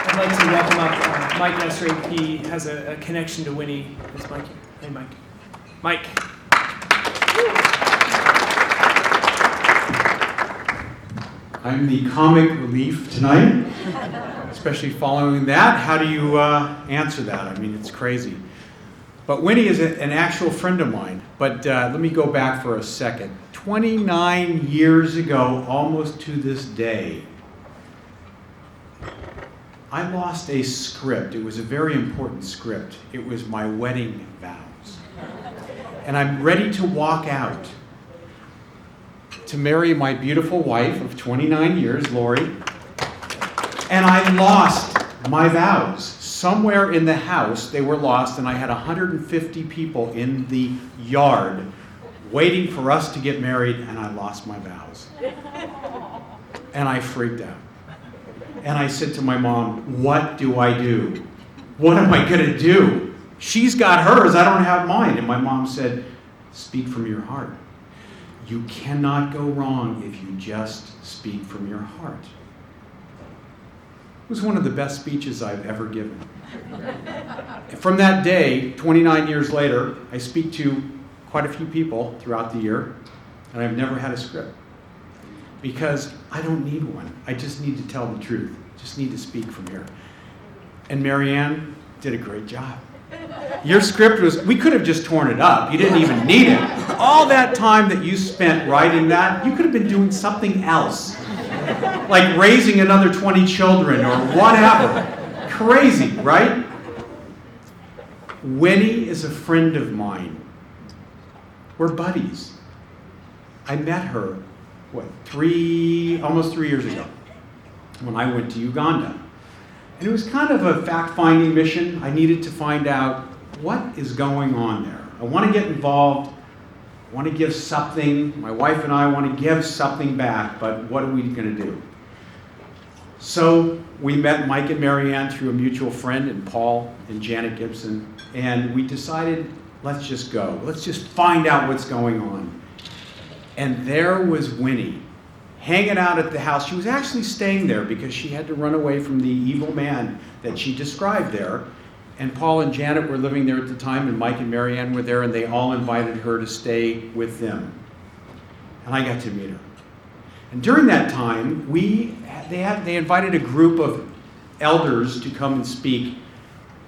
I'd like to welcome up Mike Essrig. He has a connection to Winnie. It's Mike. Hey, Mike. Mike. I'm the comic relief tonight, especially following that. How do you answer that? I mean, it's crazy. But Winnie is an actual friend of mine. But let me go back for a second. 29 years ago, almost to this day, I lost a script. It was a very important script. It was my wedding vows. And I'm ready to walk out to marry my beautiful wife of 29 years, Lori. And I lost my vows. Somewhere in the house, they were lost, and I had 150 people in the yard waiting for us to get married, and I lost my vows. And I freaked out. And I said to my mom, what do I do? What am I going to do? She's got hers, I don't have mine. And my mom said, speak from your heart. You cannot go wrong if you just speak from your heart. It was one of the best speeches I've ever given. From that day, 29 years later, I speak to quite a few people throughout the year, and I've never had a script. Because I don't need one. I just need to tell the truth. Just need to speak from here. And Marianne did a great job. Your script was, we could have just torn it up. You didn't even need it. All that time that you spent writing that, you could have been doing something else. Like raising another 20 children or whatever. Crazy, right? Winnie is a friend of mine. We're buddies. I met her, almost 3 years ago when I went to Uganda. And it was kind of a fact-finding mission. I needed to find out what is going on there. I want to get involved. I want to give something. My wife and I want to give something back, but what are we going to do? So we met Mike and Marianne through a mutual friend, and Paul and Janet Gibson, and we decided, let's just go. Let's just find out what's going on. And there was Winnie, hanging out at the house. She was actually staying there because she had to run away from the evil man that she described there. And Paul and Janet were living there at the time, and Mike and Marianne were there, and they all invited her to stay with them. And I got to meet her. And during that time, they invited a group of elders to come and speak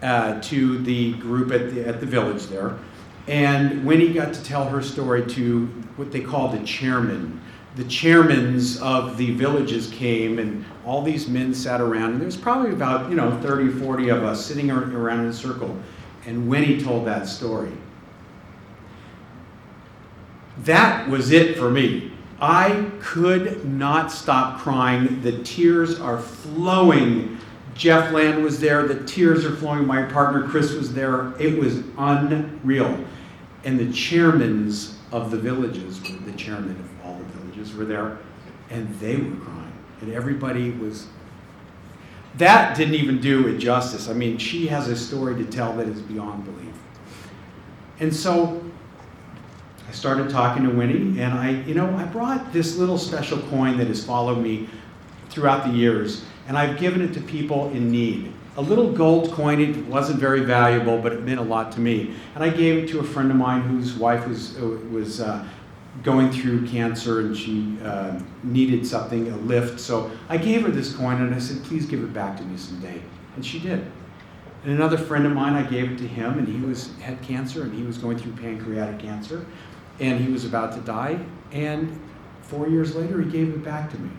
to the group at the village there. And Winnie got to tell her story to what they call the chairman. The chairmans of the villages came, and all these men sat around, and there was probably about 30 or 40 of us sitting around in a circle, and Winnie told that story. That was it for me. I could not stop crying. The tears are flowing. Jeff Land was there. The tears are flowing. My partner Chris was there. It was unreal. And the chairmans of the villages, the chairman of all the villages were there, and they were crying. And everybody was... That didn't even do it justice. I mean, she has a story to tell that is beyond belief. And so I started talking to Winnie, and I brought this little special coin that has followed me throughout the years, and I've given it to people in need. A little gold coin. It wasn't very valuable, but it meant a lot to me. And I gave it to a friend of mine whose wife was going through cancer, and she needed something, a lift. So I gave her this coin, and I said, please give it back to me someday. And she did. And another friend of mine, I gave it to him, and he had cancer, and he was going through pancreatic cancer, and he was about to die. And 4 years later, he gave it back to me.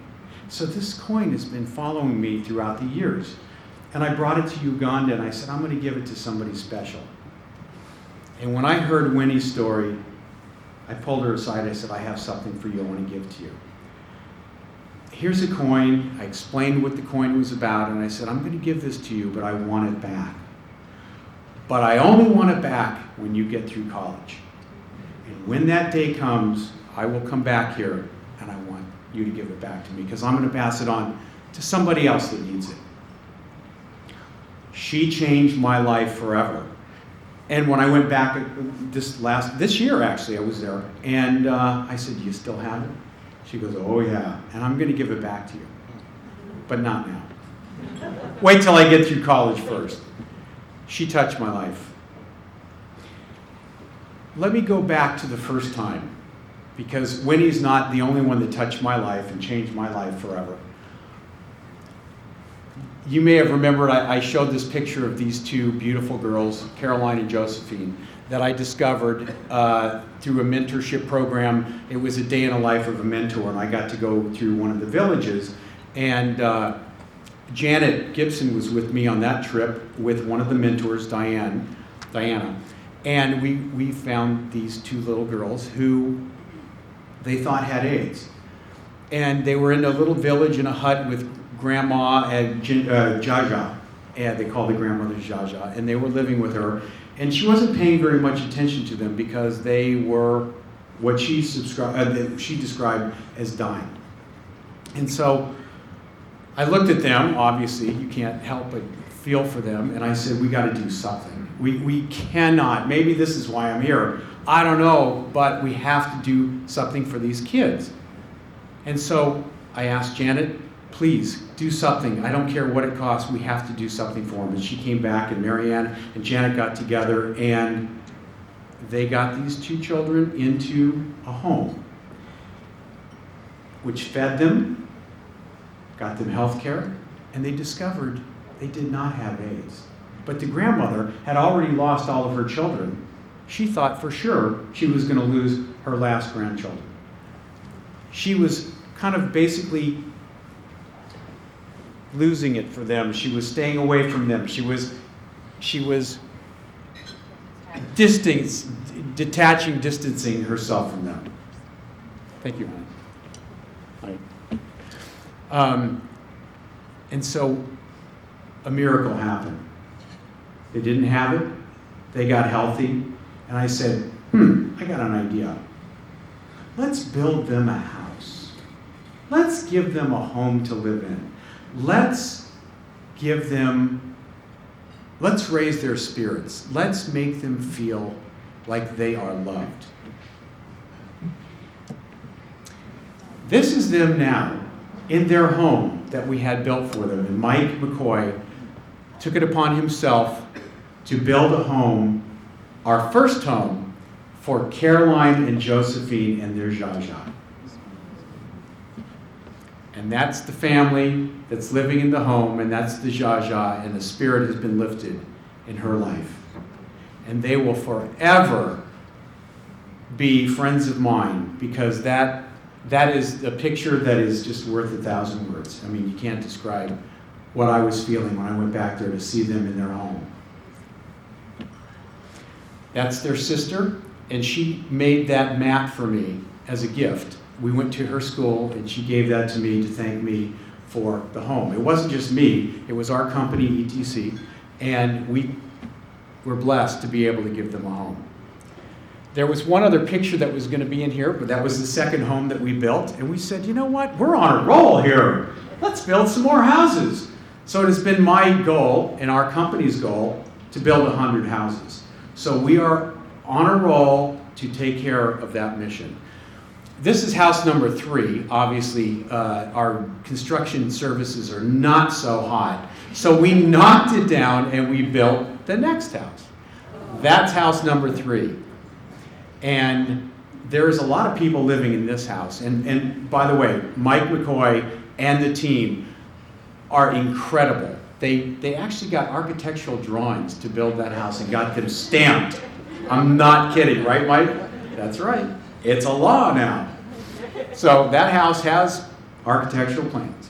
So this coin has been following me throughout the years. And I brought it to Uganda, and I said, I'm going to give it to somebody special. And when I heard Winnie's story, I pulled her aside. I said, I have something for you I want to give to you. Here's a coin. I explained what the coin was about, and I said, I'm going to give this to you, but I want it back. But I only want it back when you get through college. And when that day comes, I will come back here, and I want you to give it back to me, because I'm going to pass it on to somebody else that needs it. She changed my life forever. And when I went back this year, actually, I was there, and I said, do you still have it? She goes, oh yeah, and I'm going to give it back to you, but not now. Wait till I get through college first. She touched my life. Let me go back to the first time, because Winnie's not the only one that touched my life and changed my life forever. You may have remembered I showed this picture of these two beautiful girls, Caroline and Josephine, that I discovered through a mentorship program. It was a day in the life of a mentor, and I got to go through one of the villages. And Janet Gibson was with me on that trip with one of the mentors, Diana. And we found these two little girls who they thought had AIDS. And they were in a little village in a hut with Grandma and Jaja. And they called the grandmother Jaja. And they were living with her. And she wasn't paying very much attention to them because they were what she described as dying. And so I looked at them. Obviously, you can't help but feel for them. And I said, we got to do something. We cannot. Maybe this is why I'm here. I don't know, but we have to do something for these kids. And so I asked Janet, please do something. I don't care what it costs. We have to do something for them. And she came back, and Marianne and Janet got together, and they got these two children into a home, which fed them, got them health care, and they discovered they did not have AIDS. But the grandmother had already lost all of her children. She thought for sure she was going to lose her last grandchildren. She was kind of basically losing it for them. She was staying away from them. She was distancing herself from them. Thank you, honey. And so a miracle happened. They didn't have it. They got healthy. And I said, I got an idea. Let's build them a house. Let's give them a home to live in. Let's raise their spirits. Let's make them feel like they are loved. This is them now in their home that we had built for them. And Mike McCoy took it upon himself to build a home, our first home, for Caroline and Josephine and their Jaja. And that's the family that's living in the home, and that's the Jaja, and the spirit has been lifted in her life. And they will forever be friends of mine, because that is a picture that is just worth 1,000 words. I mean, you can't describe what I was feeling when I went back there to see them in their home. That's their sister, and she made that map for me as a gift. We went to her school, and she gave that to me to thank me for the home. It wasn't just me, it was our company, ETC, and we were blessed to be able to give them a home. There was one other picture that was going to be in here, but that was the second home that we built, and we said, you know what, we're on a roll here. Let's build some more houses. So it has been my goal, and our company's goal, to build 100 houses. So we are on a roll to take care of that mission. This is house number 3. Obviously, our construction services are not so hot. So we knocked it down and we built the next house. That's house number 3. And there's a lot of people living in this house. And by the way, Mike McCoy and the team are incredible. They actually got architectural drawings to build that house and got them stamped. I'm not kidding, right, Mike? That's right. It's a law now. So that house has architectural plans.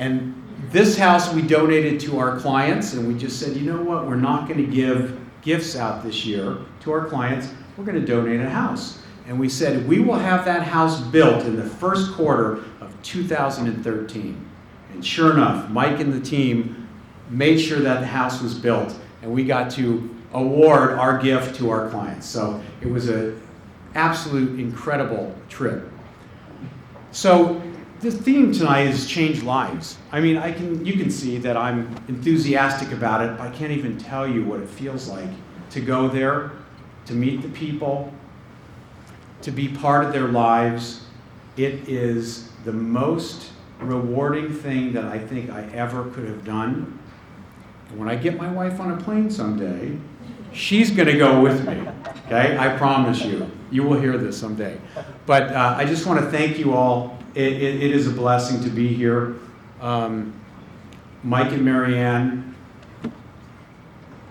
And this house we donated to our clients, and we just said, you know what, we're not going to give gifts out this year to our clients. We're going to donate a house. And we said we will have that house built in the first quarter of 2013. And sure enough, Mike and the team made sure that the house was built, and we got to award our gift to our clients. So it was an absolute incredible trip. So the theme tonight is change lives. I mean, you can see that I'm enthusiastic about it. I can't even tell you what it feels like to go there, to meet the people, to be part of their lives. It is the most rewarding thing that I think I ever could have done. And when I get my wife on a plane someday, she's going to go with me, okay? I promise you. You will hear this someday. But I just want to thank you all. It is a blessing to be here. Mike and Marianne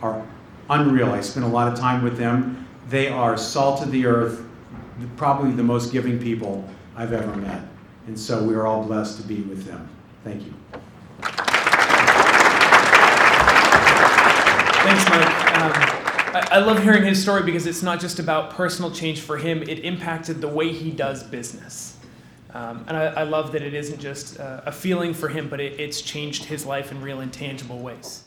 are unreal. I spent a lot of time with them. They are salt of the earth, probably the most giving people I've ever met. And so we are all blessed to be with them. Thank you. Thanks, Mike. I love hearing his story because it's not just about personal change for him. It impacted the way he does business. And I love that it isn't just a feeling for him, but it's changed his life in real and tangible ways.